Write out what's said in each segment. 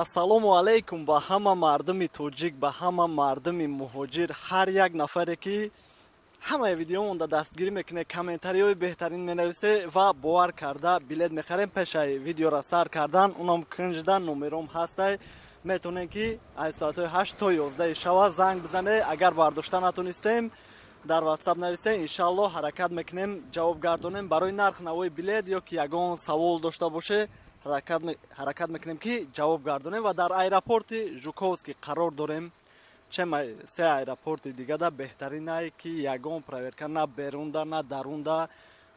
ассалому алайкум ба ҳама мардуми тоҷик, ба ҳама мардуми муҳоҷир, ҳар як нафаре ки ҳамаи видеомонда дастгирӣ мекунед, комментариҳои беҳтарин менависед ва бовар карда билет мехарем. пешаи видеоро сар кардан унам кунҷда номером ҳастай, метонем ки аз соатҳои 8 то 11 шава занг бизанед. агар бардошта натонистем дар ватсап нависем, иншаллоҳ ҳаракат мекунем ҷавоб гардонем. барои нарх навои билет ё ки ягон савол дошта боше ҳаракат мекунем ки ҷавоб гардонем. ва дар аэропорти Жуковский қарор дорем. чемай се аэропорти дигада беҳтаринае ки ягон проверка на берунда на дарунда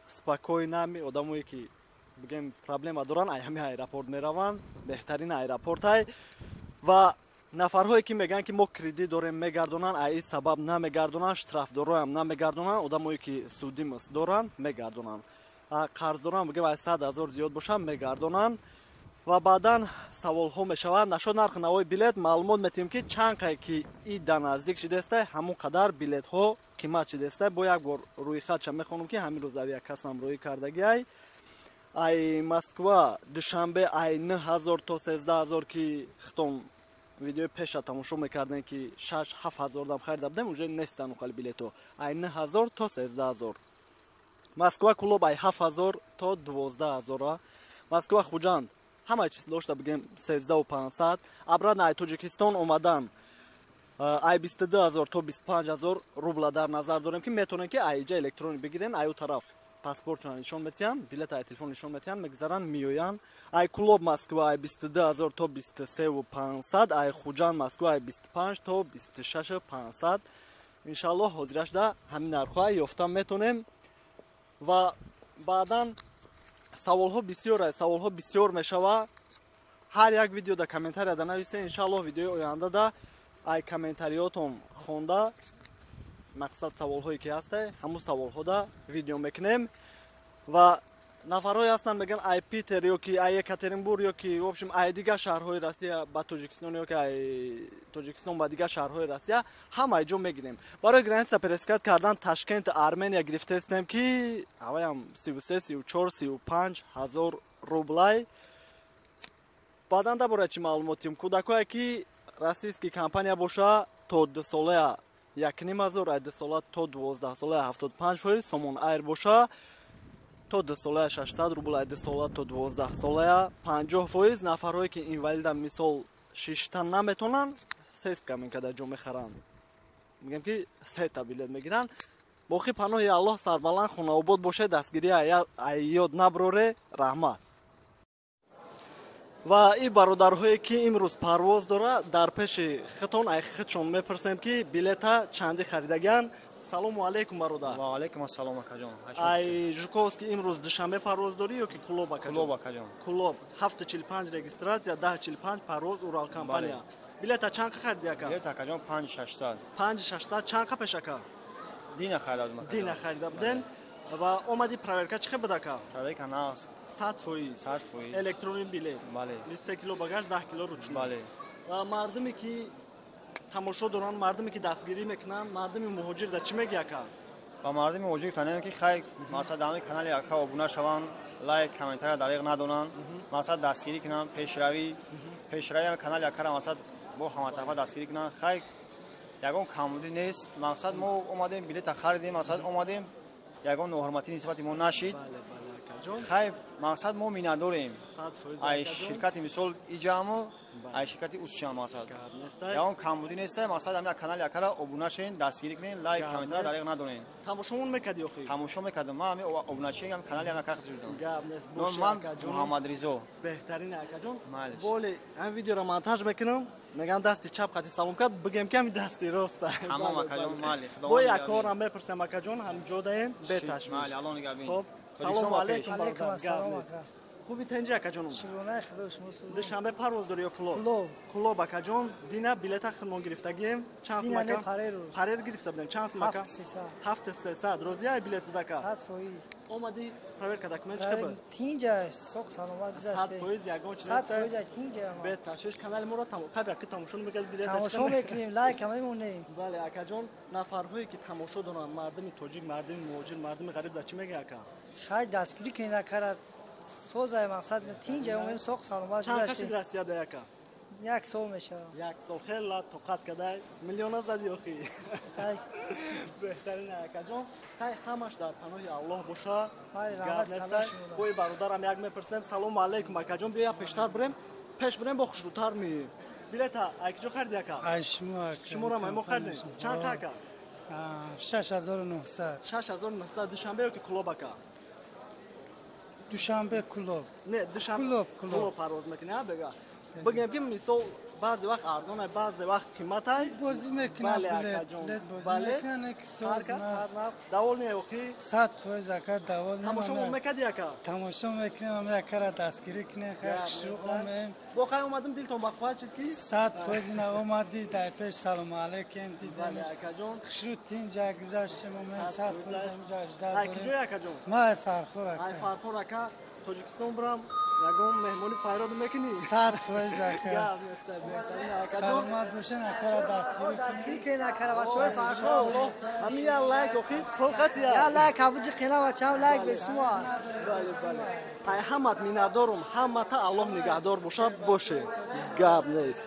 спокойна одамое ки бигем проблема доранд ай ҳами аэропорт мераванд. беҳтарин аэропортай ва нафарҳое ки мегӯянд ки мо кредит дорем мегардонанд, ай сабаб намегардонанд, штрафдороам намегардонанд, одамое ки суди мисл доранд мегардонанд, қарздорам бигем ай 100 000 зиёд бошад мегардонанд. ва баъдан саволҳо мешавад. нашод нархи навои билет маълумот метиҳем ки чанд қай ки ида наздик шидестай ҳамон қадар билетҳо қимат шидестай. бо як бор рӯи хатша мехонам ки ҳамин рӯз авиа касам рӯи кардагиай ай Москва душанбе ай 9000 то 13000 ки хитон видеои пеша тамошо мекардем ки 6-7 дам харида будем, уже нестан ухали билето. ай 9000 то 13000. Москва клуб ай 7000 то 12000. Москва Хуҷанд ҳамаи чиз дошта бигем 13500. обратно ай Тоҷикистон омадан ай 22000 то 25000 рубла дар назар дорем ки метонем ки ай иҷа электрони бигирен, аю тараф паспортшона нишон метиҳанд, билет ай телефон нишон метиҳанд, мегзаранд меоянд. ай клуб Москва ай 22000 то 23500. ай Хуҷанд Москва ай 25 то 26500. иншаллоҳ ҳозира шуда ҳамин нархҳоа ёфта метонем. ва баъдан саволҳо бисёр мешава. ҳар як видеода комментарияда нависед. иншаллоҳ видеои ояндада ай комментариётон хонда мақсад саволҳое ки ҳастай ҳамун саволҳода видео мекунем. ва нафарҳое ҳастанд мегӯянд ай Питер ё ки ай Екатеринбург ё ки вобшим ай дигар шаҳрҳои Россия ба Тоҷикистон ё ки ай Тоҷикистон ба дигар шаҳрҳои Россия ҳамаи ҷо мегирем. барои граница перескат кардан Ташкент Армения гирифтаистем ки аваям 33-34-35 рублай. баъдан дабораи чӣ маълумотим кӯдакое ки российский компания боша то 2 солая 1500, ай 2 сола то 12 солая 75%, сомон айр боша то 2 солая 600 рубла, ай 2 сола то 12 солая 50%. нафарҳое ки инвалидан мисол шиштан наметонанд сестка менкада ҷо мехаранд, мегӯям ки сета билет мегиранд. боқӣ паноҳи аллоҳ сарбаланд хонаобод бошед, дастгирӣ айёд наброре. раҳмат. ва ин бародарҳое ки имрӯз парвоз дора дар пеши хитон ай хитшон мепурсем ки билета чандӣ харидагиянд. салому алайкум бародар. ва алайкум ассалом акаҷон. ай Жуковский имрӯз душанбе парвоз дорӣ ё ки клуб акаҷон? Клуб акаҷон. Клуб 745 регистратсия 1045 парвоз Урал компания. билета чанд қа хариди ака? Билет акаҷон 5600. 5600 чанд қа пешака? Дина харида будем. Дина харида будем. ва омади проверка чӣ хел будака? Проверка нас 100%. 100%. электронин билет. Бале. 20 кило багаж 10 кило ручной. Бале. ва мардуме ки тамошо доранд, мардуме ки дастгирӣ мекунанд, мардуми муҳоҷир да чӣ меги ака? Ва мардуми муҳоҷир танем ки хай масад дар канали ака обуна шаванд, лайк, комментария дариқ надонанд, масад дастгирӣ кунанд, пешравӣ канали акара масад бо ҳама тарафа дастгирӣ кунанд. хай ягон камбудӣ нест. мақсад мо омадем билета харидем, масад омадем ягон ноҳурматӣ нисбати мо нашид. хай мақсад мо миннатдорем. ай ширкати мисол иҷамо ай ширкати усчам масад ягон камбудӣ нестай. масад ҳамин канали акара обуна шавен, дастгирӣ кунен, лайк, комментария дариқ надонен. тамошомон мекарди охир? тамошо мекардам. ман ҳамин обуначии канали ҳамин акара шудам. гап нест. ном ман Муҳаммад Ризо. беҳтарин акаҷон. Малиш. боле ҳамин видеоро монтаж мекунам. мегӯям дасти чап қати салом кард, бигем ки ҳамин дасти роста. ҳамон акаҷон. мали бо як корам мепурсем акаҷон, ҳам ҷодаем беташвиш. мали алон нигабин. хоб салому алайкум бародар. خوبی تنجی اکا جانم؟ شلونه خداش مسئول. دوشنبه پرواز داری یا کلوب؟ کلوب اکا جان. دینا بلیط خدمون گرفتگیم. چند دینا مکان؟ پریر. پریر گرفته بودیم. چند مکان؟ 700. روزی های بلیط زکا؟ 100%. اومدی پریر کدک من چه بود؟ تینجا سوق سالمات گذشته. 100% یگان چیزی؟ 100% تینجا. به تشویش کانال ما رو قبل که تماشا میکرد بلیط. تماشا میکنیم لایک هم میمونیم. بله اکا جان نفرهایی که تماشا دارن مردمی توجیک، مردمی مهاجر، مردمی غریب دچی میگه اکا؟ خیلی دستگیری کنید اکرد. سوزای مقصد تینجا اونم سوق سالمات گذشته. چند کسی راستی داده اکا؟ یک سال میشه. یک سال خیلی توقعت کردی میلیون زدی آخی خیلی بهترین اکجان خیلی همش در پناه الله باشه خیلی گرد رحمت نیسته کلش می‌مونه. کوی برادرم یک میپرسن سلام علیکم اکجان بیا پیشتر بریم پیش بریم با خوشروتر می بلیتا اکجو خرد یکا شما را ما خردیم چند تاکا 6900 6900 دوشنبه که کلوب اکا دوشنبه کلوب. نه دوشنبه کلوب پرواز میکنه بگا بگم که مثال بعضی وقت ارزانه بعضی وقت قیمت های بازی میکنه بله بله اکجان بازی بله میکنه که هر سال کس هر نه نفر دول نه اخی 100% زکات داول تماشا نه میکردی یکا تماشا میکنیم هم یک کار دستگیری کنه خیلی شروع کنیم با خیلی اومدم دلتون بخواه چید کی 100% نه اومدی در پیش سلام علیکم دیدیم بله اکجان شروع اینجا گذاشتیم و 100% اینجا اجدا اکی جو اکجان ما فرخور ای فرخور اکا تاجیکستان برم یگم مهمونی فایراد میکنی 100% زکات گم نسته بهترین اکجان سلامت باشین کار دستگیری دستگیری که نکره بچه‌های فرخو همین یا لایک اخی پلقت یا یا لایک همونجا قینا بچه‌ها لایک بسیار بله بله ای همت میندارم همت الله نگهدار باشه گب نیست